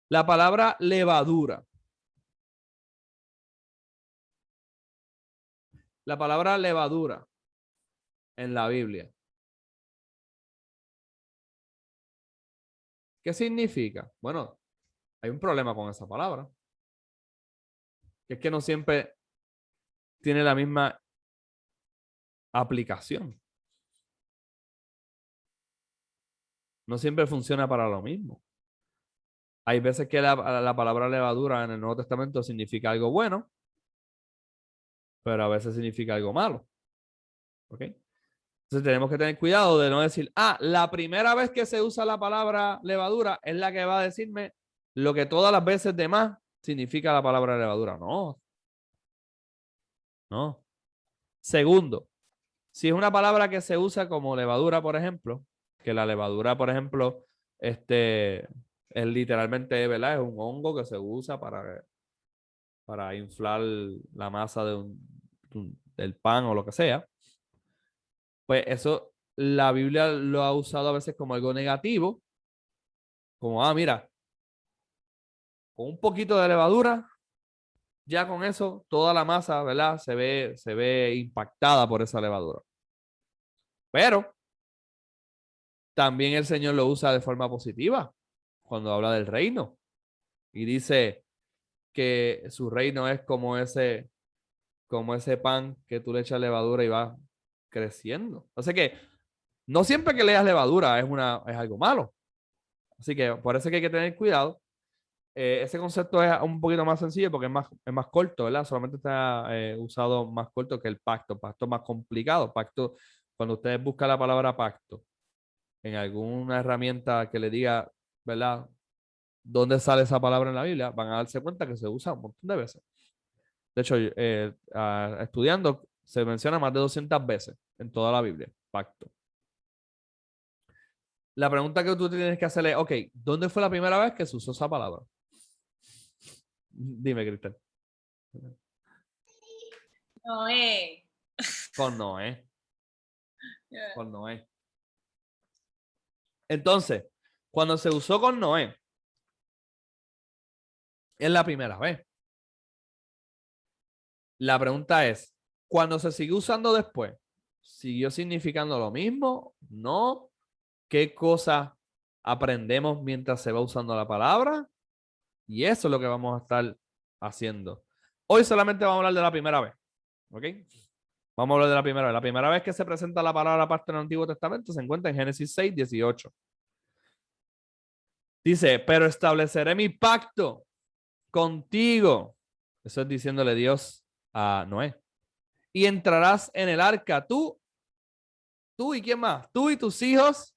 La palabra levadura. La palabra levadura en la Biblia. ¿Qué significa? Bueno, hay un problema con esa palabra. Que es que no siempre tiene la misma aplicación. No siempre funciona para lo mismo. Hay veces que la palabra levadura en el Nuevo Testamento significa algo bueno, pero a veces significa algo malo. ¿Ok? Entonces tenemos que tener cuidado de no decir, la primera vez que se usa la palabra levadura es la que va a decirme lo que todas las veces demás significa la palabra levadura. No. No. Segundo, si es una palabra que se usa como levadura, por ejemplo, que la levadura, por ejemplo, es literalmente, ¿verdad? Es un hongo que se usa para inflar la masa del pan o lo que sea. Pues eso, la Biblia lo ha usado a veces como algo negativo. Como, mira, con un poquito de levadura, ya con eso, toda la masa, ¿verdad? Se ve impactada por esa levadura. Pero también el Señor lo usa de forma positiva cuando habla del reino. Y dice que su reino es como ese pan que tú le echas levadura y va creciendo. O sea que no siempre que leas levadura es algo malo. Así que por eso que hay que tener cuidado. Ese concepto es un poquito más sencillo porque es más corto, ¿verdad? Solamente está usado más corto que el pacto. Pacto más complicado. Pacto, cuando ustedes buscan la palabra pacto en alguna herramienta que le diga, ¿verdad? ¿Dónde sale esa palabra en la Biblia? Van a darse cuenta que se usa un montón de veces. De hecho, estudiando, se menciona más de 200 veces en toda la Biblia, pacto. La pregunta que tú tienes que hacerle es, ok, ¿dónde fue la primera vez que se usó esa palabra? Dime, Cristel. Noé. Con Noé. Yeah. Con Noé. Entonces, cuando se usó con Noé, es la primera vez. La pregunta es, cuando se sigue usando después, ¿siguió significando lo mismo? ¿No? ¿Qué cosas aprendemos mientras se va usando la palabra? Y eso es lo que vamos a estar haciendo. Hoy solamente vamos a hablar de la primera vez. ¿Ok? Vamos a hablar de la primera vez. La primera vez que se presenta la palabra parte del Antiguo Testamento se encuentra en Génesis 6, 18. Dice, pero estableceré mi pacto contigo. Eso es diciéndole Dios a Noé. Y entrarás en el arca tú y quién más, tú y tus hijos,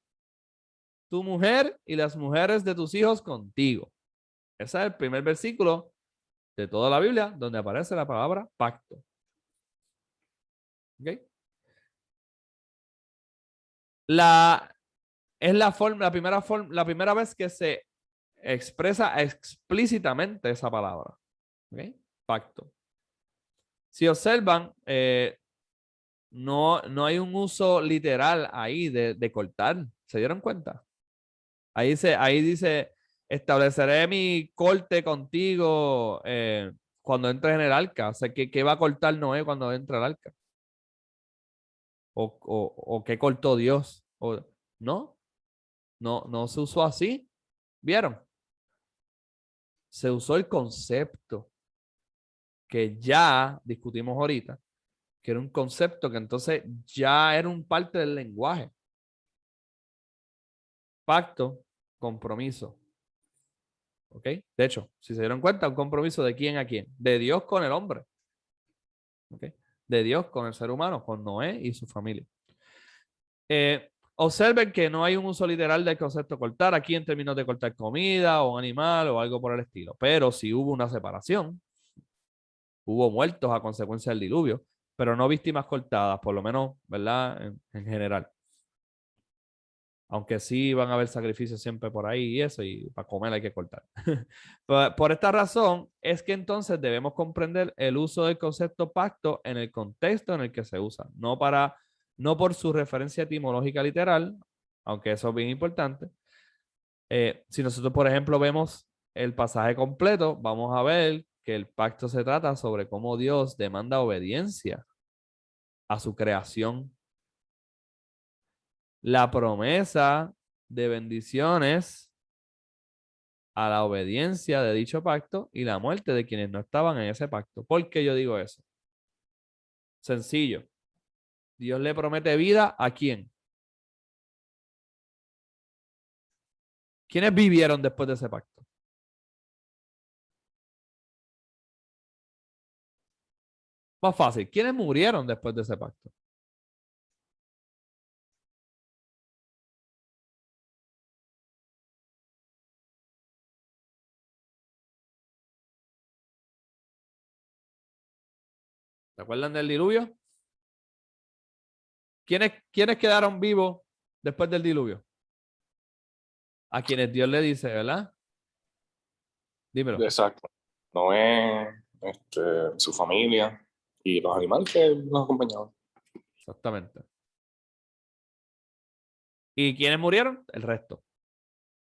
tu mujer y las mujeres de tus hijos contigo. Ese es el primer versículo de toda la Biblia donde aparece la palabra pacto. ¿Ok? Es la primera vez que se expresa explícitamente esa palabra. ¿Ok? Pacto. Si observan, no hay un uso literal ahí de cortar. ¿Se dieron cuenta? Ahí dice, estableceré mi corte contigo cuando entres en el arca. O sea, ¿qué va a cortar Noé cuando entra al arca? ¿O qué cortó Dios? No se usó así. ¿Vieron? Se usó el concepto que ya discutimos ahorita, que era un concepto que entonces ya era un parte del lenguaje. Pacto, compromiso. ¿Ok? De hecho, si se dieron cuenta, un compromiso de quién a quién. De Dios con el hombre. ¿Ok? De Dios con el ser humano, con Noé y su familia. Observen que no hay un uso literal del concepto cortar aquí en términos de cortar comida o un animal o algo por el estilo. Pero sí hubo una separación. Hubo muertos a consecuencia del diluvio, pero no víctimas cortadas, por lo menos, ¿verdad? En general. Aunque sí van a haber sacrificios siempre por ahí y eso, y para comer hay que cortar. Por esta razón es que entonces debemos comprender el uso del concepto pacto en el contexto en el que se usa, no por su referencia etimológica literal, aunque eso es bien importante. Si nosotros, por ejemplo, vemos el pasaje completo, vamos a ver que el pacto se trata sobre cómo Dios demanda obediencia a su creación. La promesa de bendiciones a la obediencia de dicho pacto y la muerte de quienes no estaban en ese pacto. ¿Por qué yo digo eso? Sencillo. Dios le promete vida ¿a quién? ¿Quiénes vivieron después de ese pacto? Más fácil. ¿Quiénes murieron después de ese pacto? ¿Se acuerdan del diluvio? ¿Quiénes quedaron vivos después del diluvio? A quienes Dios le dice, ¿verdad? Dímelo. Exacto. Noé, su familia y los animales que los acompañaban. Exactamente. ¿Y quiénes murieron? El resto.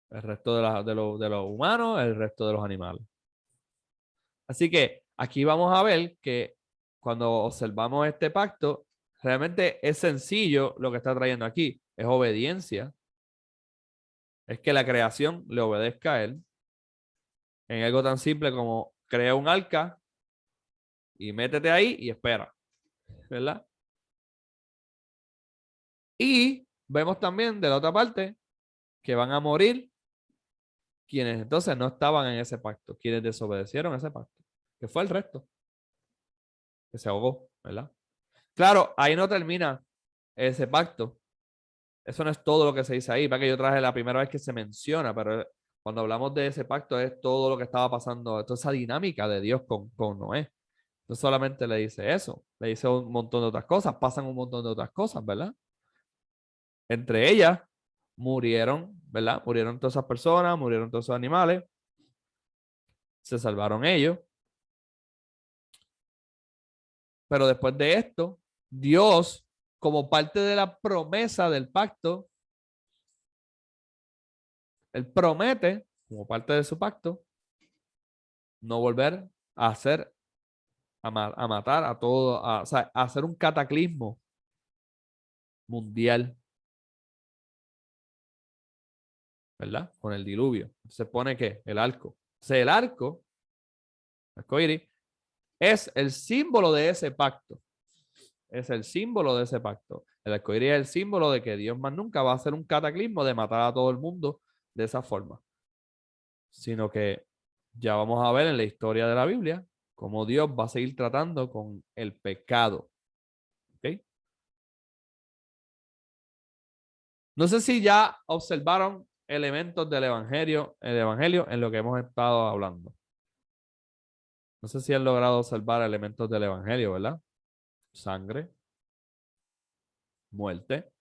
El resto de los humanos, el resto de los animales. Así que aquí vamos a ver que cuando observamos este pacto, realmente es sencillo lo que está trayendo aquí. Es obediencia. Es que la creación le obedezca a él. En algo tan simple como crea un arca y métete ahí y espera. ¿Verdad? Y vemos también de la otra parte que van a morir quienes entonces no estaban en ese pacto, quienes desobedecieron ese pacto, que fue el resto, que se ahogó, ¿verdad? Claro, ahí no termina ese pacto. Eso no es todo lo que se dice ahí, para que yo traje la primera vez que se menciona, pero cuando hablamos de ese pacto es todo lo que estaba pasando, toda esa dinámica de Dios con Noé. No solamente le dice eso, le dice un montón de otras cosas, pasan un montón de otras cosas, ¿verdad? Entre ellas murieron, ¿verdad? Murieron todas esas personas, murieron todos esos animales, se salvaron ellos. Pero después de esto, Dios, como parte de la promesa del pacto, Él promete, como parte de su pacto, no volver a hacer, a matar a todo, o sea, a hacer un cataclismo mundial, ¿verdad? Con el diluvio. Se pone que el arco. O sea, el arcoíris, es el símbolo de ese pacto. Es el símbolo de ese pacto. El arcoíris es el símbolo de que Dios más nunca va a hacer un cataclismo de matar a todo el mundo de esa forma. Sino que ya vamos a ver en la historia de la Biblia cómo Dios va a seguir tratando con el pecado. ¿Okay? No sé si ya observaron elementos del evangelio en lo que hemos estado hablando. No sé si han logrado observar elementos del evangelio, ¿verdad? Sangre, muerte,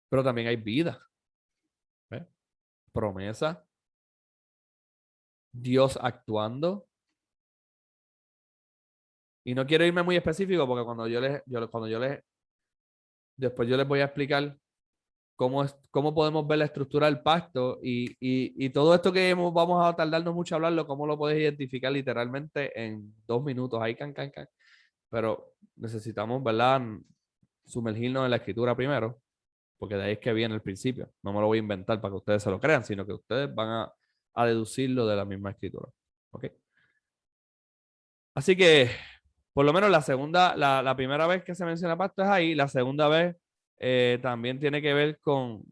pero también hay vida, ¿eh? Promesa, Dios actuando. Y no quiero irme muy específico porque después yo les voy a explicar cómo podemos ver la estructura del pacto y todo esto que vamos a tardarnos mucho a hablarlo, cómo lo puedes identificar literalmente en 2 minutos. Ahí, can. Pero necesitamos, ¿verdad? Sumergirnos en la escritura primero, porque de ahí es que viene el principio. No me lo voy a inventar para que ustedes se lo crean, sino que ustedes van a deducirlo de la misma escritura. ¿Ok? Así que, por lo menos la primera vez que se menciona pacto es ahí, la segunda vez también tiene que ver con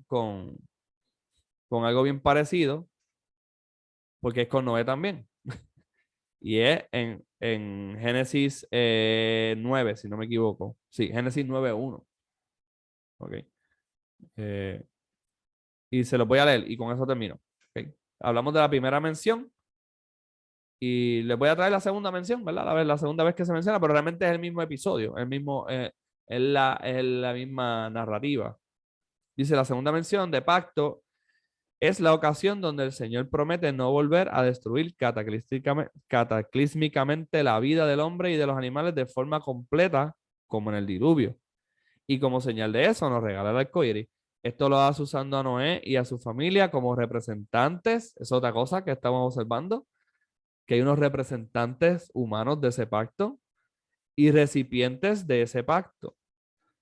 algo bien parecido, porque es con Noé también. Y es en Génesis 9, si no me equivoco. Sí, Génesis 9:1. Ok. Y se los voy a leer y con eso termino. Okay. Hablamos de la primera mención y les voy a traer la segunda mención, ¿verdad? La segunda vez que se menciona, pero realmente es el mismo episodio, es la misma narrativa. Dice, la segunda mención de pacto es la ocasión donde el Señor promete no volver a destruir cataclísmicamente la vida del hombre y de los animales de forma completa, como en el diluvio. Y como señal de eso nos regala el arco iris. Esto lo hace usando a Noé y a su familia como representantes. Es otra cosa que estamos observando, que hay unos representantes humanos de ese pacto y recipientes de ese pacto.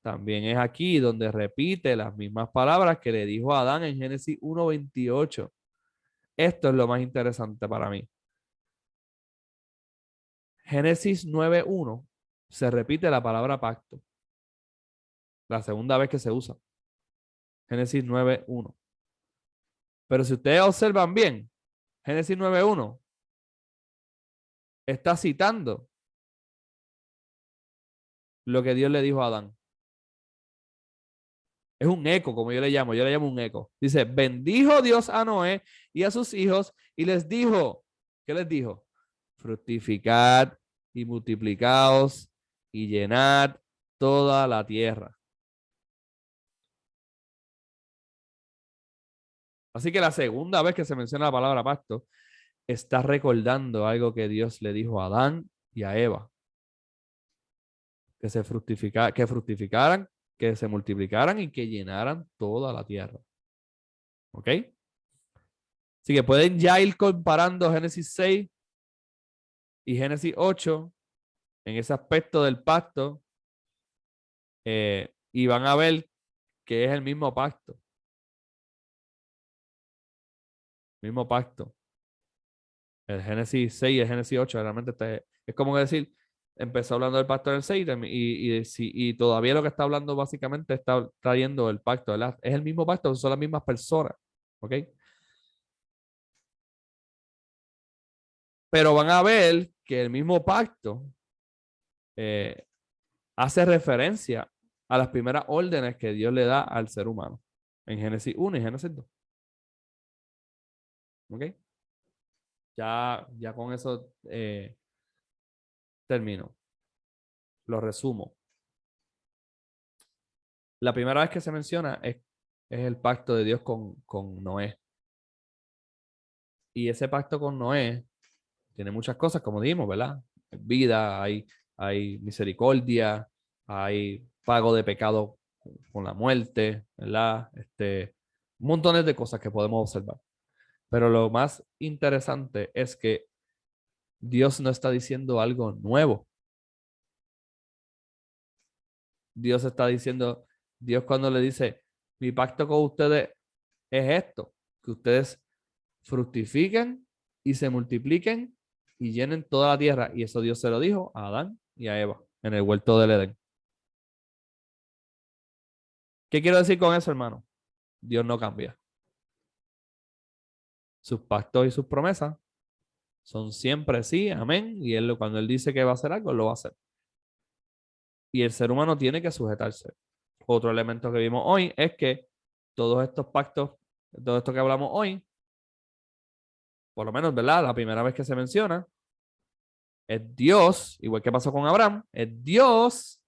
También es aquí donde repite las mismas palabras que le dijo a Adán en Génesis 1:28. Esto es lo más interesante para mí. Génesis 9:1 se repite la palabra pacto. La segunda vez que se usa. Génesis 9:1. Pero si ustedes observan bien, Génesis 9:1 está citando lo que Dios le dijo a Adán. Es un eco, como yo le llamo un eco. Dice, bendijo Dios a Noé y a sus hijos y les dijo, ¿qué les dijo? Fructificad y multiplicaos y llenad toda la tierra. Así que la segunda vez que se menciona la palabra pacto, está recordando algo que Dios le dijo a Adán y a Eva. Que fructificaran, que se multiplicaran y que llenaran toda la tierra. ¿Ok? Así que pueden ya ir comparando Génesis 6 y Génesis 8 en ese aspecto del pacto y van a ver que es el mismo pacto. Mismo pacto. El Génesis 6 y el Génesis 8 realmente es como decir, empezó hablando del pacto del 6 y todavía lo que está hablando básicamente está trayendo el pacto, ¿verdad? Es el mismo pacto, son las mismas personas. ¿Ok? Pero van a ver que el mismo pacto hace referencia a las primeras órdenes que Dios le da al ser humano en Génesis 1 y Génesis 2. ¿Ok? Ya con eso termino. Lo resumo. La primera vez que se menciona es el pacto de Dios con Noé. Y ese pacto con Noé tiene muchas cosas, como dijimos, ¿verdad? Vida, hay misericordia, hay pago de pecado con la muerte, ¿verdad? Montones de cosas que podemos observar. Pero lo más interesante es que Dios no está diciendo algo nuevo. Dios está diciendo, Dios cuando le dice, mi pacto con ustedes es esto, que ustedes fructifiquen y se multipliquen y llenen toda la tierra. Y eso Dios se lo dijo a Adán y a Eva en el huerto del Edén. ¿Qué quiero decir con eso, hermano? Dios no cambia. Sus pactos y sus promesas son siempre sí, amén. Y él, cuando él dice que va a hacer algo, lo va a hacer. Y el ser humano tiene que sujetarse. Otro elemento que vimos hoy es que todos estos pactos, todo esto que hablamos hoy, por lo menos, ¿verdad? La primera vez que se menciona, es Dios, igual que pasó con Abraham, es Dios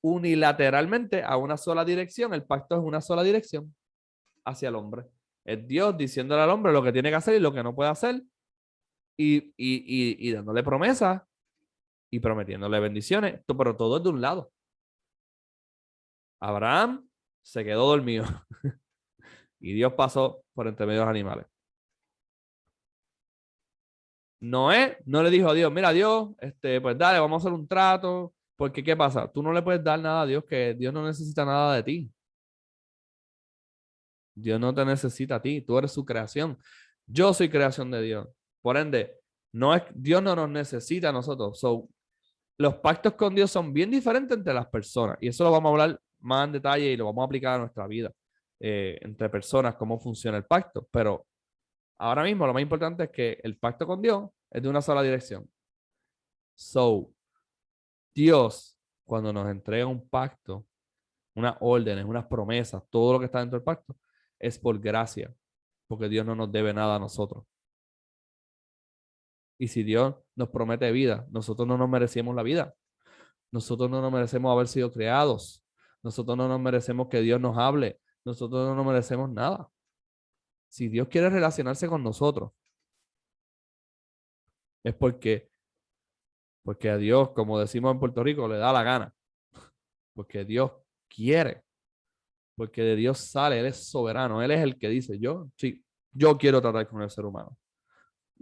unilateralmente a una sola dirección. El pacto es una sola dirección hacia el hombre. Es Dios diciéndole al hombre lo que tiene que hacer y lo que no puede hacer y dándole promesas y prometiéndole bendiciones, pero todo es de un lado. Abraham se quedó dormido y Dios pasó por entre medio de los animales. Noé no le dijo a Dios, mira Dios, pues dale, vamos a hacer un trato, porque ¿qué pasa? Tú no le puedes dar nada a Dios, que Dios no necesita nada de ti. Dios no te necesita a ti, tú eres su creación. Yo soy creación de Dios. Por ende, Dios no nos necesita a nosotros. Los pactos con Dios son bien diferentes entre las personas y eso lo vamos a hablar más en detalle y lo vamos a aplicar a nuestra vida entre personas, cómo funciona el pacto. Pero ahora mismo lo más importante es que el pacto con Dios es de una sola dirección. So, Dios, cuando nos entrega un pacto, unas órdenes, unas promesas, todo lo que está dentro del pacto, es por gracia, porque Dios no nos debe nada a nosotros. Y si Dios nos promete vida, nosotros no nos merecemos la vida. Nosotros no nos merecemos haber sido creados. Nosotros no nos merecemos que Dios nos hable. Nosotros no nos merecemos nada. Si Dios quiere relacionarse con nosotros, es porque a Dios, como decimos en Puerto Rico, le da la gana. Porque Dios quiere. Porque de Dios sale, Él es soberano. Él es el que dice, sí, yo quiero tratar con el ser humano.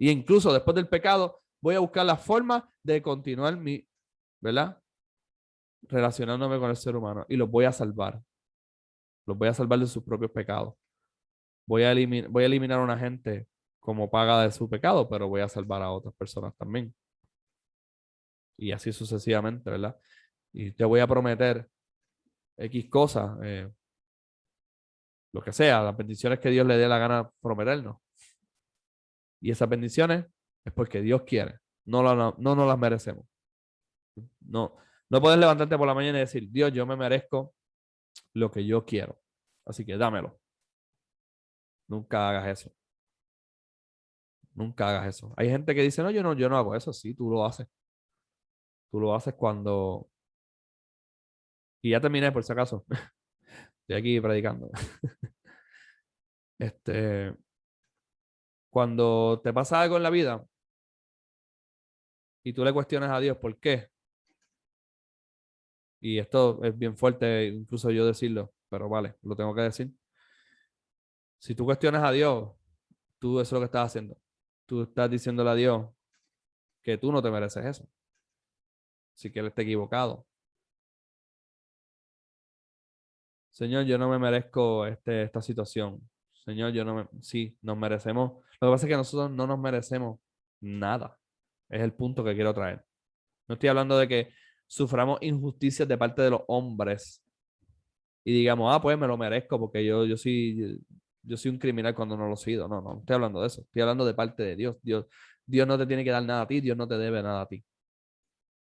Y incluso después del pecado, voy a buscar la forma de continuar ¿verdad? Relacionándome con el ser humano. Y los voy a salvar. Los voy a salvar de sus propios pecados. Voy a eliminar a una gente como paga de su pecado, pero voy a salvar a otras personas también. Y así sucesivamente, ¿verdad? Y te voy a prometer X cosas, lo que sea, las bendiciones que Dios le dé la gana prometernos. Y esas bendiciones es porque Dios quiere. No nos las merecemos. No puedes levantarte por la mañana y decir, Dios, yo me merezco lo que yo quiero. Así que dámelo. Nunca hagas eso. Nunca hagas eso. Hay gente que dice, no, yo no hago eso. Sí, tú lo haces. Tú lo haces cuando... Y ya terminé, por si acaso. Estoy aquí predicando. Cuando te pasa algo en la vida y tú le cuestionas a Dios por qué, y esto es bien fuerte, incluso yo decirlo, pero vale, lo tengo que decir. Si tú cuestionas a Dios, tú eso es lo que estás haciendo. Tú estás diciéndole a Dios que tú no te mereces eso. Así que Él está equivocado. Señor, yo no me merezco esta situación. Señor, sí, nos merecemos. Lo que pasa es que nosotros no nos merecemos nada. Es el punto que quiero traer. No estoy hablando de que suframos injusticias de parte de los hombres y digamos, pues me lo merezco porque yo soy un criminal cuando no lo he sido. No estoy hablando de eso. Estoy hablando de parte de Dios. Dios no te tiene que dar nada a ti, Dios no te debe nada a ti.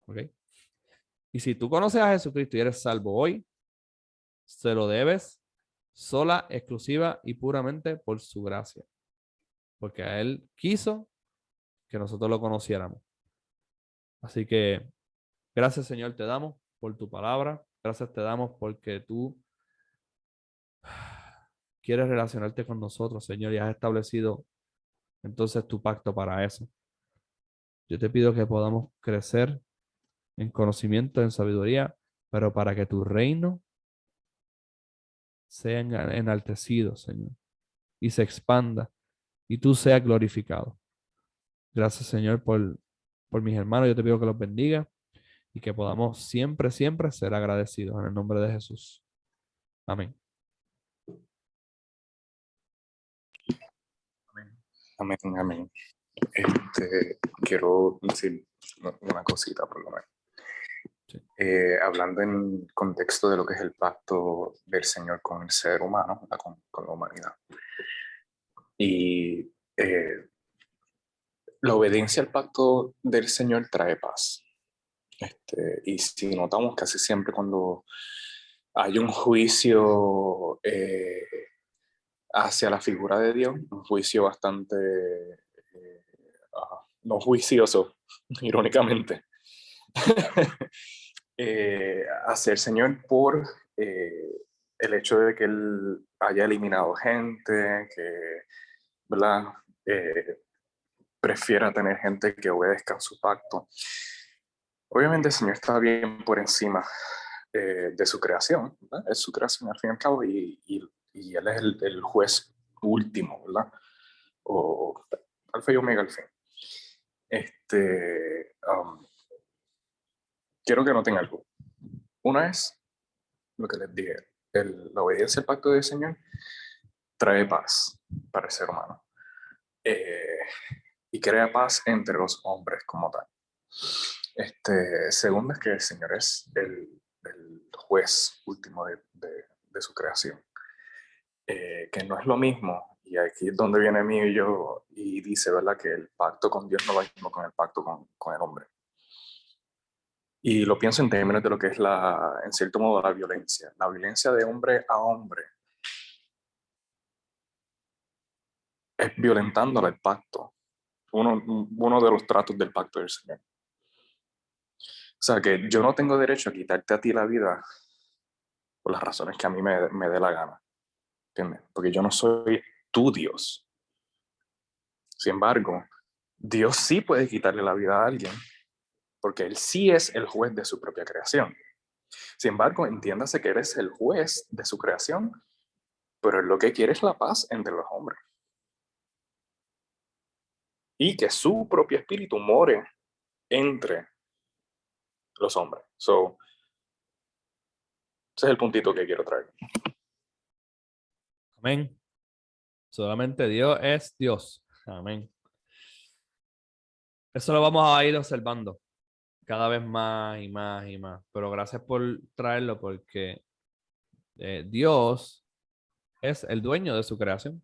¿Ok? Y si tú conoces a Jesucristo y eres salvo hoy, se lo debes sola, exclusiva y puramente por su gracia. Porque a Él quiso que nosotros lo conociéramos. Así que gracias, Señor, te damos por tu palabra. Gracias te damos porque tú quieres relacionarte con nosotros, Señor, y has establecido entonces tu pacto para eso. Yo te pido que podamos crecer en conocimiento, en sabiduría, pero para que tu reino sea enaltecido, Señor, y se expanda y tú seas glorificado. Gracias, Señor, por mis hermanos. Yo te pido que los bendiga y que podamos siempre, siempre ser agradecidos en el nombre de Jesús. Amén. Amén, amén. Quiero decir una cosita por lo menos. Sí. Hablando en contexto de lo que es el pacto del Señor con el ser humano, con la humanidad. Y la obediencia al pacto del Señor trae paz. Y si notamos casi siempre cuando hay un juicio hacia la figura de Dios, un juicio bastante no juicioso, irónicamente, hacia el Señor por el hecho de que Él haya eliminado gente, que, ¿verdad? Prefiera tener gente que obedezca a su pacto. Obviamente el Señor está bien por encima de su creación, ¿verdad? Es su creación al fin y al cabo y Él es el juez último, ¿verdad? O alfa y omega al fin. Quiero que noten algo. Una es lo que les dije, la obediencia al pacto del Señor trae paz para el ser humano y crea paz entre los hombres como tal. Segundo es que el Señor es el juez último de su creación, que no es lo mismo, Y aquí es donde viene mío y yo, y dice, ¿verdad? Que el pacto con Dios no es lo mismo con el pacto con el hombre. Y lo pienso en términos de lo que es en cierto modo, la violencia. La violencia de hombre a hombre es violentando el pacto. Uno de los tratos del pacto del Señor. O sea, que yo no tengo derecho a quitarte a ti la vida por las razones que a mí me dé la gana. ¿Entiendes? Porque yo no soy tu Dios. Sin embargo, Dios sí puede quitarle la vida a alguien, porque Él sí es el juez de su propia creación. Sin embargo, entiéndase que eres el juez de su creación, pero Él lo que quiere es la paz entre los hombres. Y que su propio espíritu more entre los hombres. Ese es el puntito que quiero traer. Amén. Solamente Dios es Dios. Amén. Eso lo vamos a ir observando cada vez más y más y más. Pero gracias por traerlo porque Dios es el dueño de su creación.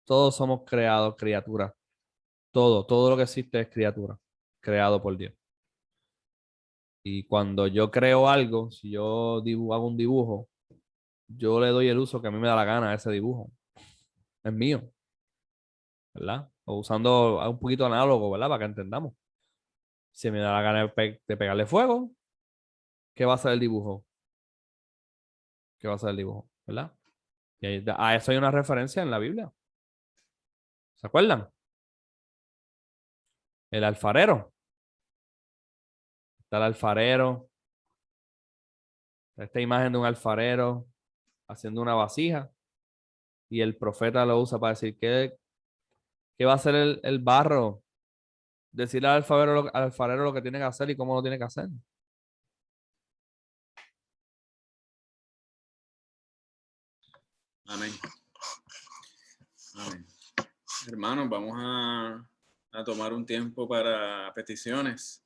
Todos somos creados, criaturas. Todo lo que existe es criatura, creado por Dios. Y cuando yo creo algo, si yo hago un dibujo, yo le doy el uso que a mí me da la gana a ese dibujo. Es mío, ¿verdad? O usando un poquito análogo, ¿verdad? Para que entendamos. Si me da la gana de pegarle fuego, ¿qué va a ser el dibujo? ¿Qué va a ser el dibujo? ¿Verdad? Y a eso hay una referencia en la Biblia. ¿Se acuerdan? El alfarero. Está el alfarero. Esta imagen de un alfarero haciendo una vasija. Y el profeta lo usa para decir qué va a hacer el barro. Decirle al alfarero lo que tiene que hacer y cómo lo tiene que hacer. Amén. Amén. Hermanos, vamos a tomar un tiempo para peticiones.